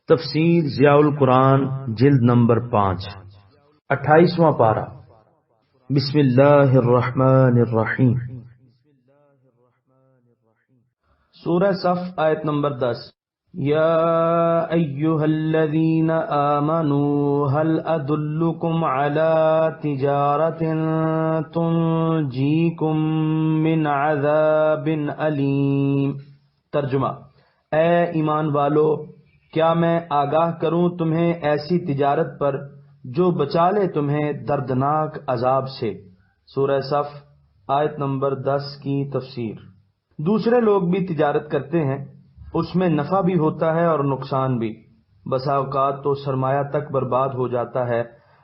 تفسیر ضیاء القرآن جلد نمبر 5 28واں پارہ۔ بسم اللہ الرحمن الرحیم۔ سورہ صف آیت نمبر 10۔ یا ایہا الذین آمنوا هل ادلکم علی تجارت تنجیکم من عذاب علیم۔ ترجمہ: اے ایمان والو، کیا میں آگاہ کروں تمہیں ایسی تجارت پر جو بچا لے تمہیں دردناک عذاب سے۔ سورہ صف آیت نمبر 10 کی تفسیر۔ دوسرے لوگ بھی تجارت کرتے ہیں، اس میں نفع بھی ہوتا ہے اور نقصان بھی۔ بسا اوقات تو سرمایہ تک برباد ہو جاتا ہے۔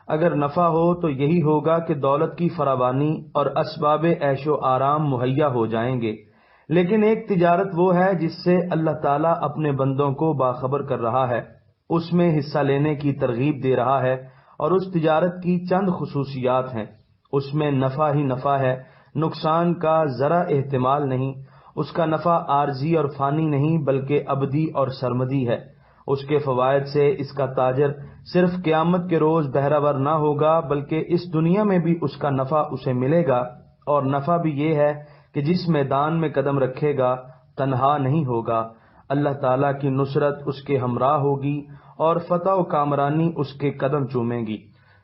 اگر نفع ہو تو یہی ہوگا کہ دولت کی فراوانی اور اسباب عیش و آرام مہیا ہو جائیں گے، لیکن ایک تجارت وہ ہے جس سے اللہ تعالیٰ اپنے بندوں کو باخبر کر رہا ہے، اس میں حصہ لینے کی ترغیب دے رہا ہے، اور اس تجارت کی چند خصوصیات ہیں۔ اس میں نفع ہی نفع ہے، نقصان کا ذرا احتمال نہیں۔ اس کا نفع عارضی اور فانی نہیں بلکہ ابدی اور سرمدی ہے۔ اس کے فوائد سے اس کا تاجر صرف قیامت کے روز بہرہ نہ ہوگا بلکہ اس دنیا میں بھی اس کا نفع اسے ملے گا، اور نفع بھی یہ ہے کہ جس میدان میں قدم رکھے گا تنہا نہیں ہوگا، اللہ تعالیٰ کی نصرت اس کے ہمراہ ہوگی اور فتح و کامرانی اس کے قدم چومے گی۔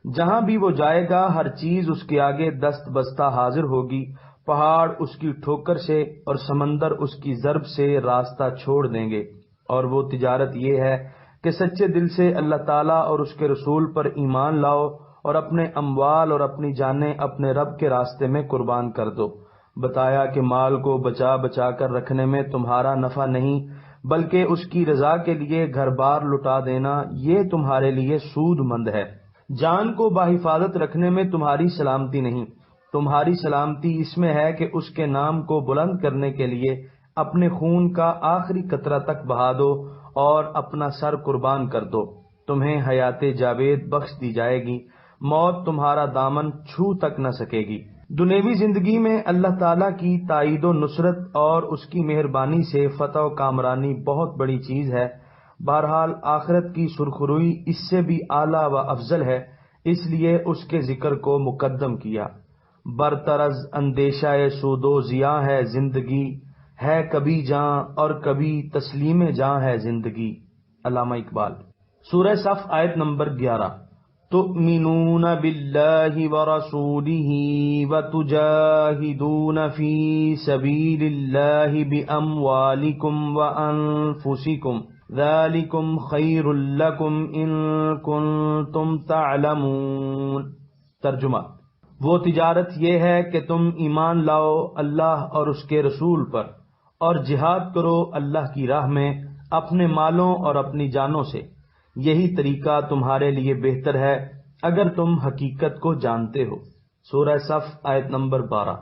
جہاں بھی وہ جائے گا ہر چیز اس کے آگے دست بستہ حاضر ہوگی، پہاڑ اس کی ٹھوکر سے اور سمندر اس کی ضرب سے راستہ چھوڑ دیں گے۔ اور وہ تجارت یہ ہے کہ سچے دل سے اللہ تعالیٰ اور اس کے رسول پر ایمان لاؤ اور اپنے اموال اور اپنی جانیں اپنے رب کے راستے میں قربان کر دو۔ بتایا کہ مال کو بچا بچا کر رکھنے میں تمہارا نفع نہیں بلکہ اس کی رضا کے لیے گھر بار لٹا دینا یہ تمہارے لیے سود مند ہے۔ جان کو بحفاظت رکھنے میں تمہاری سلامتی نہیں، تمہاری سلامتی اس میں ہے کہ اس کے نام کو بلند کرنے کے لیے اپنے خون کا آخری قطرہ تک بہا دو اور اپنا سر قربان کر دو۔ تمہیں حیات جاوید بخش دی جائے گی، موت تمہارا دامن چھو تک نہ سکے گی۔ دنیوی زندگی میں اللہ تعالیٰ کی تائید و نصرت اور اس کی مہربانی سے فتح و کامرانی بہت بڑی چیز ہے۔ بہرحال آخرت کی سرخروئی اس سے بھی اعلیٰ و افضل ہے، اس لیے اس کے ذکر کو مقدم کیا۔ برطرز اندیشہ سود و ضیاع ہے زندگی، ہے کبھی جاں اور کبھی تسلیم جاں ہے زندگی۔ علامہ اقبال۔ سورہ صف آیت نمبر 11۔ تؤمنون باللہ ورسولہ وتجاہدون فی سبیل اللہ باموالکم وانفسکم ذالکم خیر لکم ان کنتم تعلمون۔ ترجمہ: وہ تجارت یہ ہے کہ تم ایمان لاؤ اللہ اور اس کے رسول پر اور جہاد کرو اللہ کی راہ میں اپنے مالوں اور اپنی جانوں سے، یہی طریقہ تمہارے لیے بہتر ہے اگر تم حقیقت کو جانتے ہو۔ سورہ صف آیت نمبر 12۔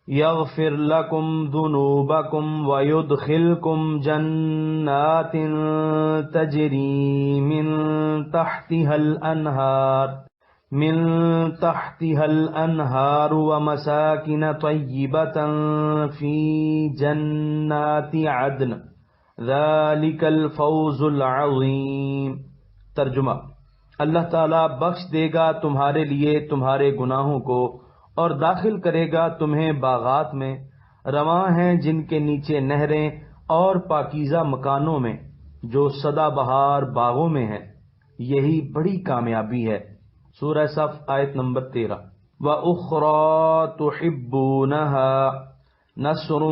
یغفر لکم ذنوبکم ویدخلکم جنات تجری من تحتها الانہار ومساکن طیبة فی جنات عدن ذالک الفوز العظیم۔ ترجمہ: اللہ تعالیٰ بخش دے گا تمہارے لیے تمہارے گناہوں کو اور داخل کرے گا تمہیں باغات میں، رواں ہیں جن کے نیچے نہریں اور پاکیزہ مکانوں میں جو سدا بہار باغوں میں ہیں، یہی بڑی کامیابی ہے۔ سورہ صف آیت نمبر 13۔ وَأُخْرَى تُحِبُّونَهَا نصر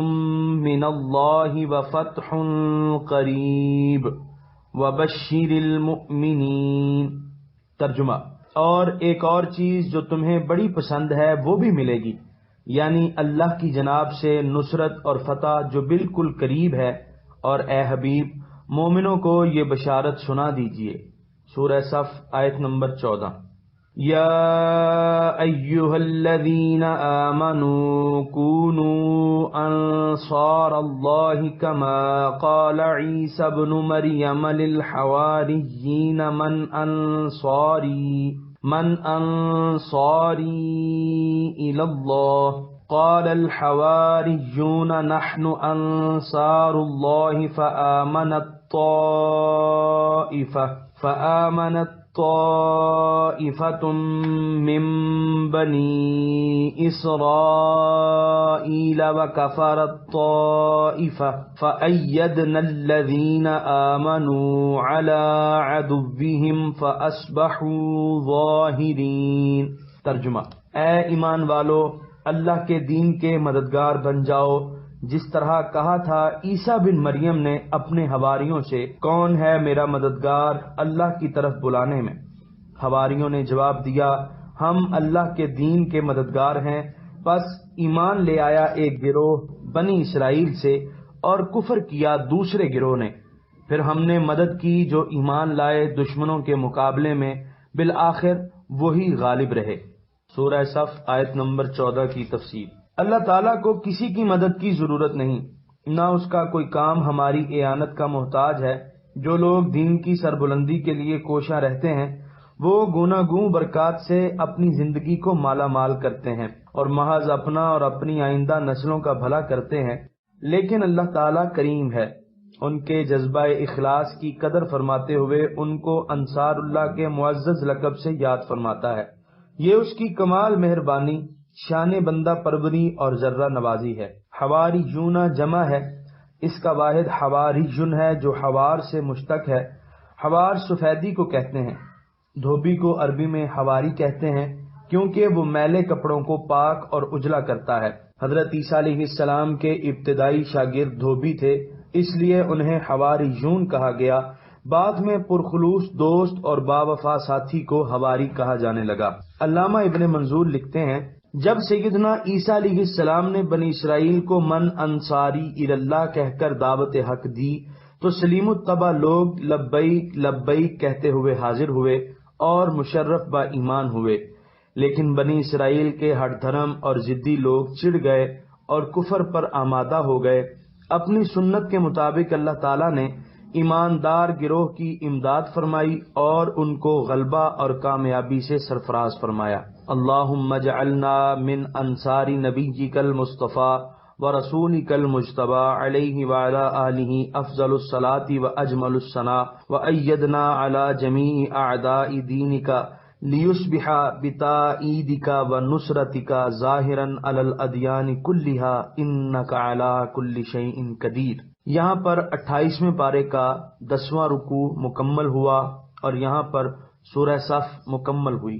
من اللہ وفتح قریب وبشر المؤمنین۔ ترجمہ: اور ایک اور چیز جو تمہیں بڑی پسند ہے وہ بھی ملے گی، یعنی اللہ کی جناب سے نصرت اور فتح جو بالکل قریب ہے، اور اے حبیب مومنوں کو یہ بشارت سنا دیجئے۔ سورہ صف آیت نمبر 14۔ یا ایہا الذین آمنوا کونوا انصار اللہ کما قال عیسی ابن مریم للحواریین من انصاری الی اللہ قال الحواریون نحن انصار اللہ فآمنت طائفة فآمنت طائفة من بني إسرائيل وكفرت طائفة فأيدنا الذين آمنوا على عدوهم فأصبحوا ظاهرين۔ ترجمہ: اے ایمان والو، اللہ کے دین کے مددگار بن جاؤ، جس طرح کہا تھا عیسیٰ بن مریم نے اپنے حواریوں سے، کون ہے میرا مددگار اللہ کی طرف بلانے میں؟ حواریوں نے جواب دیا، ہم اللہ کے دین کے مددگار ہیں۔ پس ایمان لے آیا ایک گروہ بنی اسرائیل سے اور کفر کیا دوسرے گروہ نے، پھر ہم نے مدد کی جو ایمان لائے دشمنوں کے مقابلے میں، بالآخر وہی غالب رہے۔ سورہ صف آیت نمبر 14 کی تفسیر۔ اللہ تعالیٰ کو کسی کی مدد کی ضرورت نہیں، نہ اس کا کوئی کام ہماری اعانت کا محتاج ہے۔ جو لوگ دین کی سربلندی کے لیے کوشاں رہتے ہیں، وہ گوناگوں برکات سے اپنی زندگی کو مالا مال کرتے ہیں اور محض اپنا اور اپنی آئندہ نسلوں کا بھلا کرتے ہیں، لیکن اللہ تعالیٰ کریم ہے، ان کے جذبہ اخلاص کی قدر فرماتے ہوئے ان کو انصار اللہ کے معزز لقب سے یاد فرماتا ہے۔ یہ اس کی کمال مہربانی، شان بندہ پروری اور ذرہ نوازی ہے۔ حواریون جمع ہے، اس کا واحد حواریون ہے جو حوار سے مشتق ہے۔ حوار سفیدی کو کہتے ہیں۔ دھوبی کو عربی میں حواری کہتے ہیں کیونکہ وہ میلے کپڑوں کو پاک اور اجلا کرتا ہے۔ حضرت عیسیٰ علیہ السلام کے ابتدائی شاگرد دھوبی تھے، اس لیے انہیں حواریون کہا گیا۔ بعد میں پرخلوص دوست اور باوفا ساتھی کو حواری کہا جانے لگا۔ علامہ ابن منظور لکھتے ہیں، جب سیدنا عیسیٰ علیہ السلام نے بنی اسرائیل کو من انصاری اللہ کہہ کر دعوت حق دی تو سلیم الطبع لوگ لبیک لبیک کہتے ہوئے حاضر ہوئے اور مشرف با ایمان ہوئے، لیکن بنی اسرائیل کے ہٹ دھرم اور ضدی لوگ چڑ گئے اور کفر پر آمادہ ہو گئے۔ اپنی سنت کے مطابق اللہ تعالیٰ نے ایماندار گروہ کی امداد فرمائی اور ان کو غلبہ اور کامیابی سے سرفراز فرمایا۔ اللہم اجعلنا من انصار نبیک المصطفیٰ ورسولک المجتبی علیہ وعلی آلہ افضل الصلاۃ واجمل الثناء وأیدنا علی جمیع اعداء دینک لیصبح بتائیدک ونصرتک ظاہرا علی الادیان کلہا انک علی کل شیء قدیر۔ یہاں پر 28ویں پارے کا 10واں رکوع مکمل ہوا اور یہاں پر سورہ صف مکمل ہوئی۔